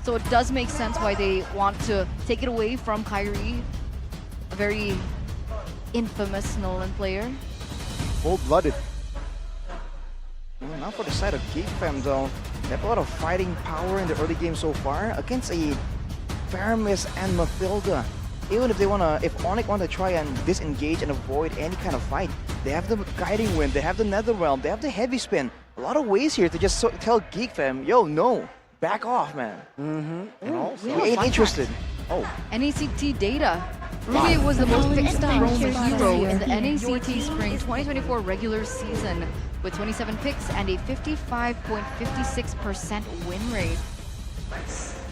So it does make sense why they want to take it away from Kyrie, a very infamous Nolan player. Cold-blooded. Well, now for the side of Geek fam though, they have a lot of fighting power in the early game so far against a Faramis and Mathilda. Even if Onic want to try and disengage and avoid any kind of fight, they have the Guiding Wind, they have the Netherrealm, they have the Heavy Spin. A lot of ways here to just tell Geek fam, yo, no, back off, man. And also, We ain't interested. oh, NACT data. Ruby was the most picked thrown hero in the NACT Spring 2024 regular season with 27 picks and a 55.56% win rate.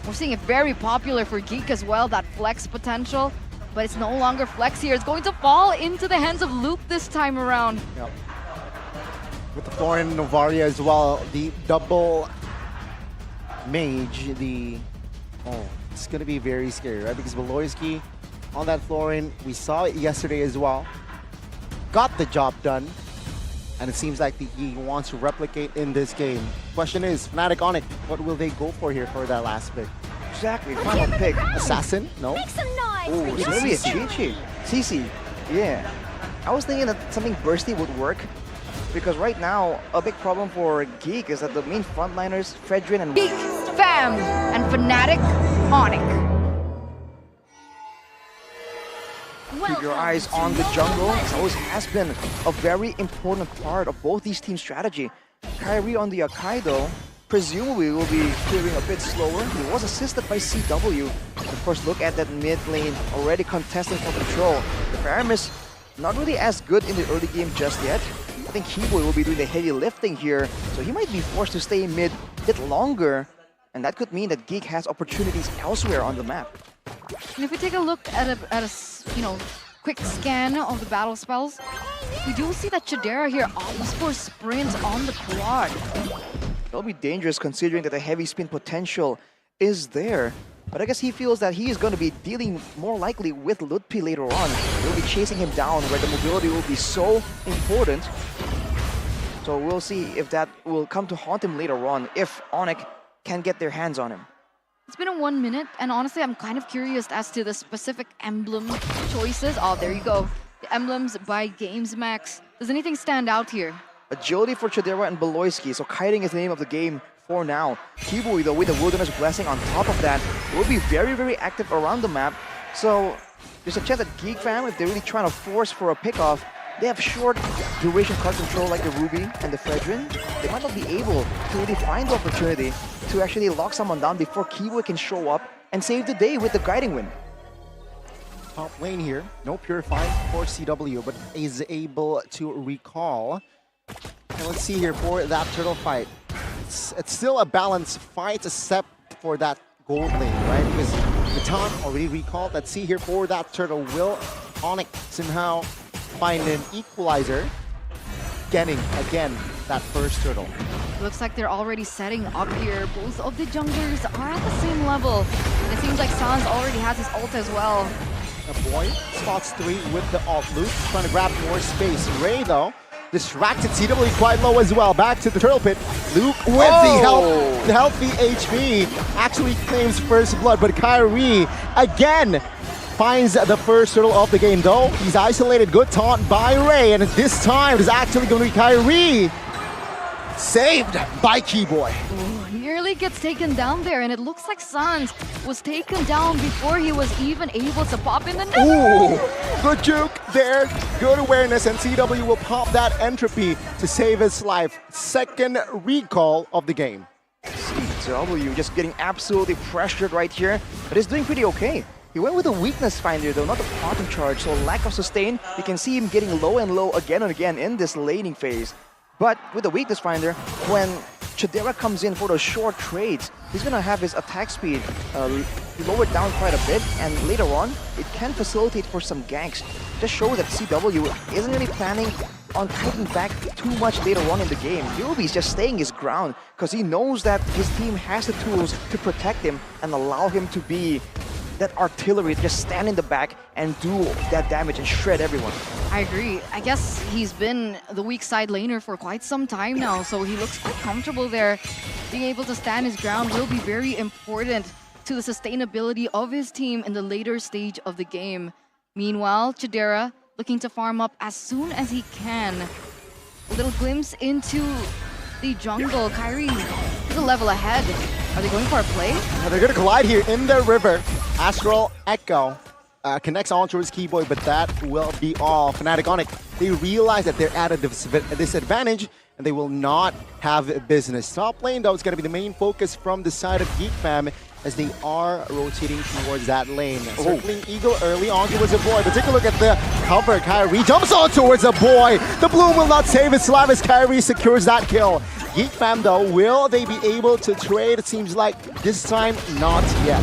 We're seeing it very popular for Geek as well, that flex potential, but it's no longer flex here. It's going to fall into the hands of Luke this time around. yep. With the Florin and Novaria as well, the double mage, it's gonna be very scary, right? Because Valoisky on that Florin, we saw it yesterday as well, got the job done, and it seems like he wants to replicate in this game. Question is, Fnatic Onic, what will they go for here for that last pick? Exactly, final pick. Assassin? No? Make some noise Oh, for it's gonna be a Yoshi. CC. CC, yeah. I was thinking that something bursty would work because right now, a big problem for Geek is that the main frontliners, Fredrin and Geek, Fam, and Fnatic, Onic. keep your eyes on the jungle. It always has been a very important part of both these teams' strategy. Kyrie on the Akai though, presumably will be clearing a bit slower. He was assisted by CW. Of course, look at that mid lane already contesting for control. The Faramis not really as good in the early game just yet. I think Keyboy will be doing the heavy lifting here, so he might be forced to stay mid a bit longer, and that could mean that Geek has opportunities elsewhere on the map. And if we take a look at a quick scan of the battle spells, we do see that Chidera here opts for sprints on the quad. It'll be dangerous considering that the heavy spin potential is there. But I guess he feels that he is going to be dealing more likely with Lutpi later on. He'll be chasing him down where the mobility will be so important. So we'll see if that will come to haunt him later on, if Onic can get their hands on him. It's been a 1 minute, and honestly, I'm kind of curious as to the specific emblem choices. Oh, there you go. The emblems by GamesMax. Does anything stand out here? Agility for Chidera and Beloisky, so kiting is the name of the game for now. Kibui, though, with the Wilderness Blessing on top of that, will be very, very active around the map. So there's a chance that Geek fam, if they're really trying to force for a pickoff, they have short duration card control like the Ruby and the Fredrin. They might not be able to really find the opportunity to actually lock someone down before Kibui can show up and save the day with the Guiding Wind. Top lane here, no Purify for CW, but is able to recall. And let's see here for that turtle fight. It's still a balanced fight except for that gold lane, right? Because Baton already recalled. Let's see here for that turtle. Will Onic somehow find an equalizer? Getting, again, that first turtle. Looks like they're already setting up here. Both of the junglers are at the same level. And it seems like Sans already has his ult as well. A boy spots 3 with the alt loop, trying to grab more space. Ray, though, distracted. CW quite low as well. Back to the turtle pit. Luke with the healthy HP actually claims first blood, but Kyrie again finds the first turtle of the game, though. He's isolated. Good taunt by Ray, and this time it is actually going to be Kyrie. Saved by Keyboy. Nearly gets taken down there, and it looks like Sans was taken down before he was even able to pop in the net. Ooh, good juke there, good awareness, and CW will pop that entropy to save his life. Second recall of the game. CW just getting absolutely pressured right here, but he's doing pretty okay. He went with a weakness finder though, not the quantum charge, so lack of sustain. You can see him getting low and low again and again in this laning phase. But with the weakness finder, when Chidera comes in for those short trades, he's gonna have his attack speed lowered down quite a bit, and later on, it can facilitate for some ganks. Just show that CW isn't really planning on taking back too much later on in the game. He will be just staying his ground, because he knows that his team has the tools to protect him and allow him to be that artillery, to just stand in the back and do that damage and shred everyone. I agree. I guess he's been the weak side laner for quite some time now, so he looks quite comfortable there. Being able to stand his ground will be very important to the sustainability of his team in the later stage of the game. Meanwhile, Chidera looking to farm up as soon as he can. A little glimpse into the jungle. Kyrie is a level ahead. Are they going for a play? They're going to collide here in the river. Astral Echo connects on towards Keyboy, but that will be all. Fnatic Onic, they realize that they're at a disadvantage and they will not have business. Top lane, though, is going to be the main focus from the side of Geek Fam as they are rotating towards that lane. Circling Eagle early on towards a boy, but take a look at the cover. Kyrie jumps on towards a boy. The Bloom will not save his life as Kyrie secures that kill. Geek Fam, though, will they be able to trade? It seems like this time, not yet.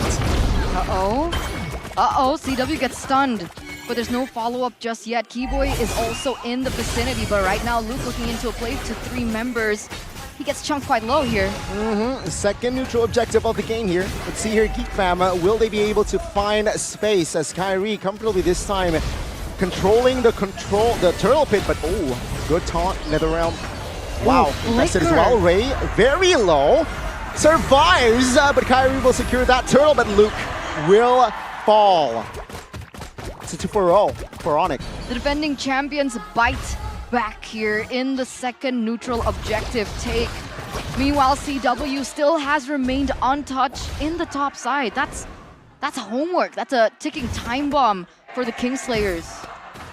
CW gets stunned, but there's no follow-up just yet. Keyboy is also in the vicinity, but right now Luke looking into a play to 3 members. He gets chunked quite low here. Second neutral objective of the game here. Let's see here, Geek Fam, will they be able to find space as Kyrie comfortably this time controlling the turtle pit, but good taunt, NetherRealm. Wow, invested as well. Ray, very low, survives, but Kyrie will secure that turtle, but Luke will fall. It's a 2-for-0 for Onic. The defending champions bite back here in the second neutral objective take. Meanwhile, CW still has remained untouched in the top side. That's homework. That's a ticking time bomb for the Kingslayers.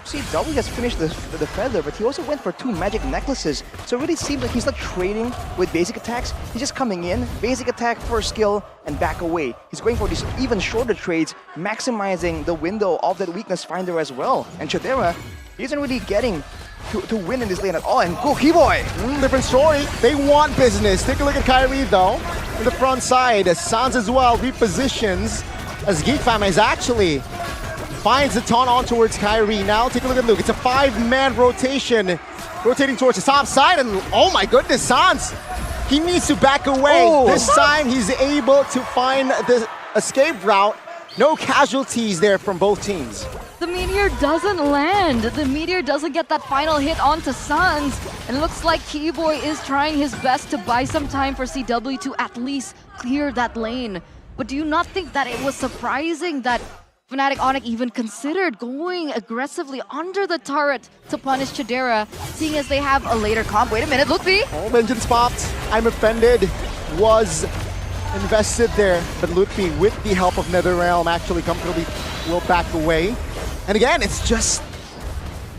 CW has finished the feather, but he also went for 2 magic necklaces. So it really seems like he's not trading with basic attacks. He's just coming in, basic attack for skill, and back away. He's going for these even shorter trades, maximizing the window of that weakness finder as well. And Chidera, he isn't really getting to win in this lane at all. And go Keyboy! Different story. They want business. Take a look at Kyrie, though. In the front side, Sans as well repositions as Geek Fam is actually finds the taunt on towards Kyrie. Now take a look at Luke. It's a 5-man rotation. Rotating towards the top side, and oh my goodness, Sans! He needs to back away. This time he's able to find the escape route. No casualties there from both teams. The meteor doesn't land. The meteor doesn't get that final hit onto Sans. And it looks like Keyboy is trying his best to buy some time for CW to at least clear that lane. But do you not think that it was surprising that Fnatic Onic even considered going aggressively under the turret to punish Chidera, seeing as they have a later comp? Wait a minute, Lutfi! Vengeance popped. I'm offended. Was invested there, but Lutfi, with the help of NetherRealm, actually comfortably will back away. And again, it's just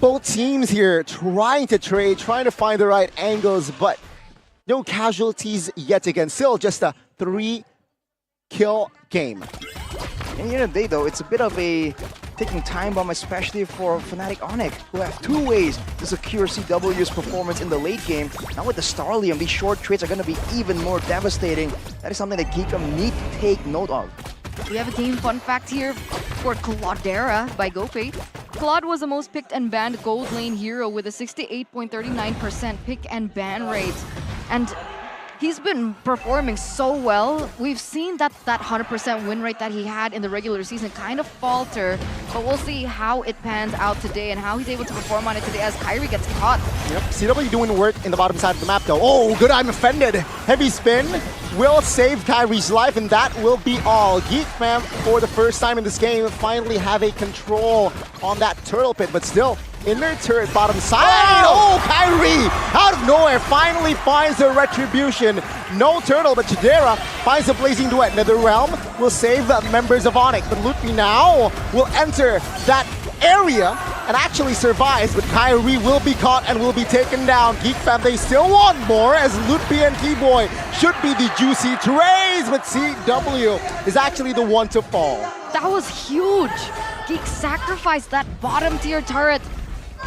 both teams here trying to trade, trying to find the right angles, but no casualties yet again. Still just a 3-kill game. At the end of the day, though, it's a bit of a ticking time bomb, especially for Fnatic Onic, who have 2 ways to secure CW's performance in the late game. Now with the Starlium, these short trades are going to be even more devastating. That is something that Geek need to take note of. We have a game fun fact here for Claudera by GoFate. Claude was the most picked and banned gold lane hero with a 68.39% pick and ban rate. And he's been performing so well. We've seen that 100% win rate that he had in the regular season kind of falter, but we'll see how it pans out today and how he's able to perform on it today as Kyrie gets caught. Yep, CW doing work in the bottom side of the map though. Oh, good, I'm offended. Heavy spin will save Kyrie's life, and that will be all. Geek Fam, for the first time in this game, finally have a control on that turtle pit, but still, inner turret bottom side. Oh, Kyrie out of nowhere finally finds the retribution. No turtle, but Chidera finds the blazing duet. NetherRealm will save the members of Onic, but Lutfi now will enter that area and actually survives, but Kyrie will be caught and will be taken down. Geek Fam, they still want more as Lutfi and Keyboy should be the juicy trades, but CW is actually the one to fall. That was huge. Geek sacrificed that bottom tier turret,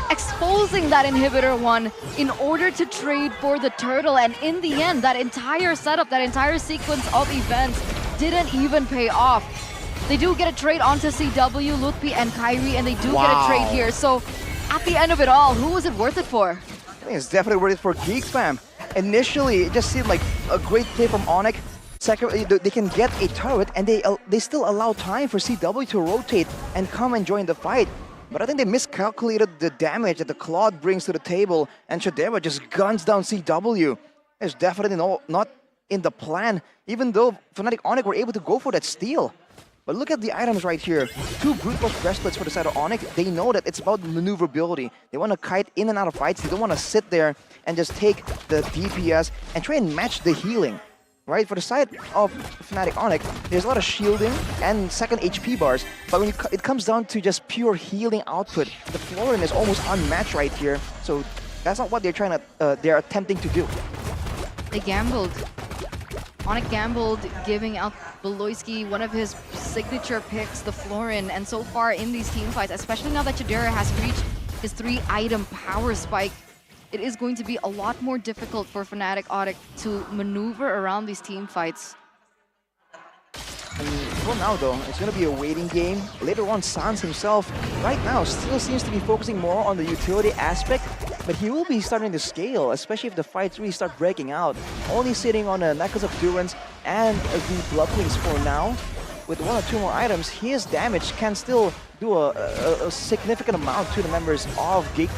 exposing that inhibitor one in order to trade for the turtle, and in the end, that entire setup, that entire sequence of events didn't even pay off. They do get a trade onto CW, Lutfi, and Kyrie, and they do get a trade here. So at the end of it all, who was it worth it for? I think it's definitely worth it for Geek Fam. Initially, it just seemed like a great play from Onic. Second, they can get a turret, and they still allow time for CW to rotate and come and join the fight. But I think they miscalculated the damage that the Claude brings to the table, and Chidera just guns down CW. It's definitely not in the plan, even though Fnatic Onic were able to go for that steal. But look at the items right here. 2 Brute Force breastplates for the side of Onic. They know that it's about maneuverability. They want to kite in and out of fights. They don't want to sit there and just take the DPS and try and match the healing. Right? For the side of Fnatic Onic, there's a lot of shielding and second HP bars. But when it comes down to just pure healing output, the Florin is almost unmatched right here. So that's not what they're attempting to do. They gambled. Onic gambled, giving out Beloyski one of his signature picks, the Florin, and so far in these team fights, especially now that Chidera has reached his 3-item power spike, it is going to be a lot more difficult for Fnatic Onic to maneuver around these team fights. And for now though, it's going to be a waiting game. Later on, Sans himself, right now, still seems to be focusing more on the utility aspect, but he will be starting to scale, especially if the fights really start breaking out. Only sitting on a Necklace of Durance and the Bloodlings for now. With 1 or 2 more items, his damage can still do a significant amount to the members of Geek.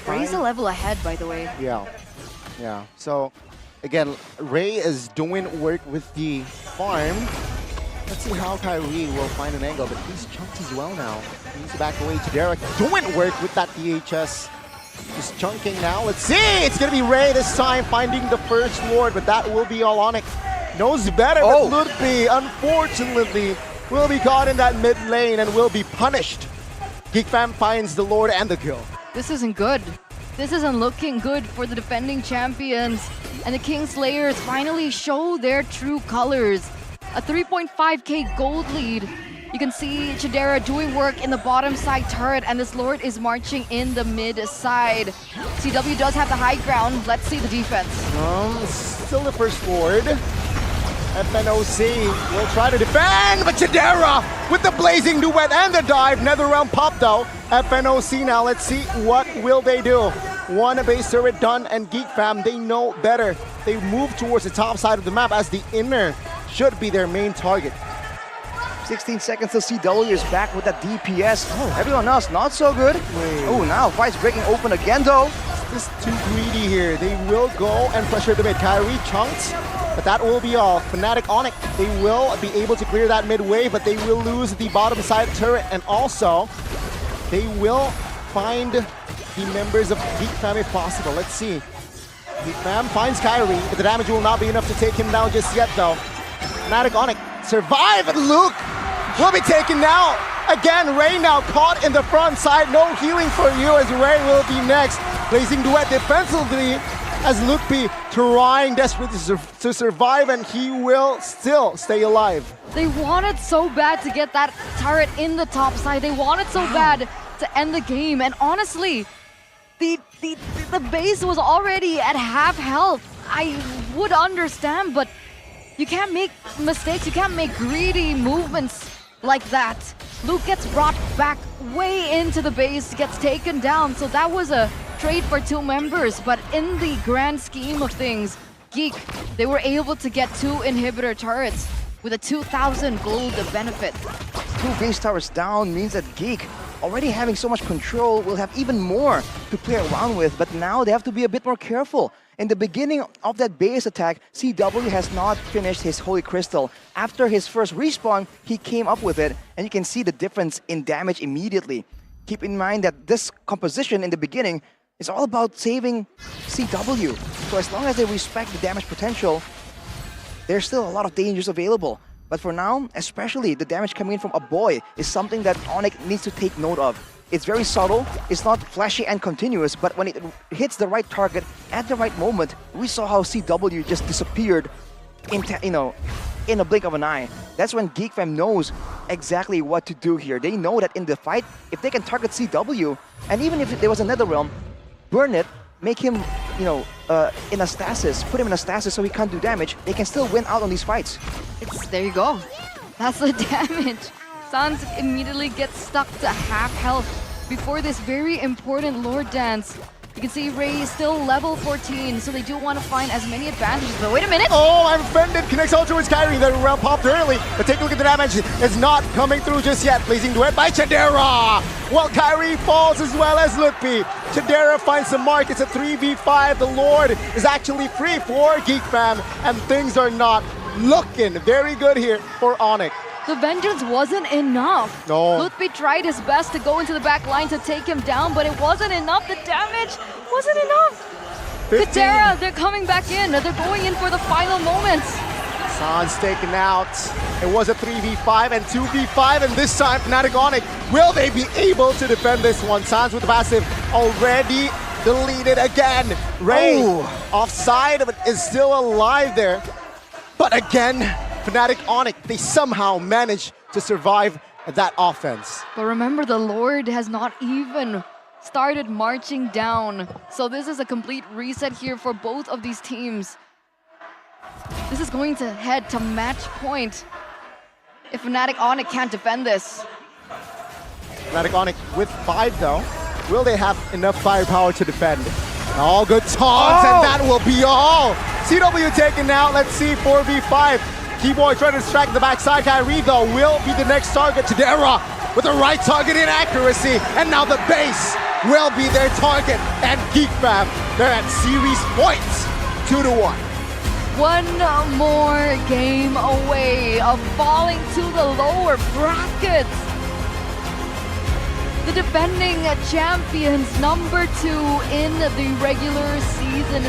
Ray's a level ahead, by the way. Yeah. So, again, Ray is doing work with the farm. Let's see how Kyrie will find an angle, but he's chunked as well now. He needs to back away to Derek. Doing work with that DHS. Just chunking now. Let's see! It's going to be Ray this time finding the first Lord, but that will be all Onic. Knows better, but Ludwig, unfortunately, will be caught in that mid lane and will be punished. Geek Fam finds the Lord and the kill. This isn't good. This isn't looking good for the defending champions. And the Kingslayers finally show their true colors. A 3.5k gold lead. You can see Chidera doing work in the bottom side turret, and this Lord is marching in the mid side. CW does have the high ground. Let's see the defense. Still the first Lord. FNOC will try to defend, but Chidera with the blazing duet and the dive. Netherrealm popped though. FNOC now, let's see what will they do. One base turret done, and Geek Fam, they know better. They move towards the top side of the map as the inner should be their main target. 16 seconds till CW is back with that DPS. Everyone else not so good. Oh, now fight's breaking open again though. This is too greedy here. They will go and pressure the mid. Kyrie chunks, but that will be all. Fnatic Onic, they will be able to clear that mid wave, but they will lose the bottom side turret, and also they will find the members of Geek Fam if possible. Let's see. Geek Fam finds Kyrie, but the damage will not be enough to take him down just yet though. Fnatic Onic survive, and Luke will be taken now. Again, Ray now caught in the front side. No healing for you as Ray will be next. Blazing duet defensively as Luke be trying desperately to survive, and he will still stay alive. They wanted so bad to get that turret in the top side. They wanted so bad to end the game, and honestly, the base was already at half health. I would understand, but you can't make mistakes. You can't make greedy movements like that. Luke gets brought back way into the base, gets taken down. So that was a trade for 2 members. But in the grand scheme of things, Geek, they were able to get 2 inhibitor turrets with a 2,000 gold benefit. 2 base towers down means that Geek, already having so much control, will have even more to play around with. But now they have to be a bit more careful. In the beginning of that base attack, CW has not finished his Holy Crystal. After his first respawn, he came up with it, and you can see the difference in damage immediately. Keep in mind that this composition in the beginning is all about saving CW. So as long as they respect the damage potential, there's still a lot of dangers available. But for now, especially the damage coming in from a boy is something that Onic needs to take note of. It's very subtle, it's not flashy and continuous, but when it hits the right target at the right moment, we saw how CW just disappeared in a blink of an eye. That's when Geek Fam knows exactly what to do here. They know that in the fight, if they can target CW, and even if there was a Netherrealm, burn it, make him, in a stasis, put him in a stasis so he can't do damage, they can still win out on these fights. There you go. That's the damage. Sans immediately gets stuck to half health before this very important Lord Dance. You can see Ray is still level 14, so they do want to find as many advantages. But wait a minute! Oh, I'm offended. Connects all towards Kyrie. The round popped early, but take a look at the damage. It's not coming through just yet. Pleasing duet by Chadera. Well, Kyrie falls as well as Lutpi. Chadera finds the mark. It's a 3v5. The Lord is actually free for Geek Fam, and things are not looking very good here for Onic. The vengeance wasn't enough. No. Lutpi tried his best to go into the back line to take him down, but it wasn't enough. The damage wasn't enough. 15. Katera, they're coming back in. They're going in for the final moments. San's taken out. It was a 3v5 and 2v5, and this time Fnatic Onic. Will they be able to defend this one? Sans with the passive already deleted again. Ray offside, but is still alive there. But again, Fnatic Onic, they somehow managed to survive that offense. But remember, the Lord has not even started marching down. So this is a complete reset here for both of these teams. This is going to head to match point if Fnatic Onic can't defend this. Fnatic Onic with 5 though. Will they have enough firepower to defend? All good taunts, and that will be all. CW taken out. Let's see, 4v5. Keyboy trying to distract the backside. Kyrie though will be the next target. Chadera with the right target in accuracy, and now the base will be their target. And Geek Fam, they're at series points, 2-1. One more game away of falling to the lower brackets. The defending champions, number 2 in the regular season.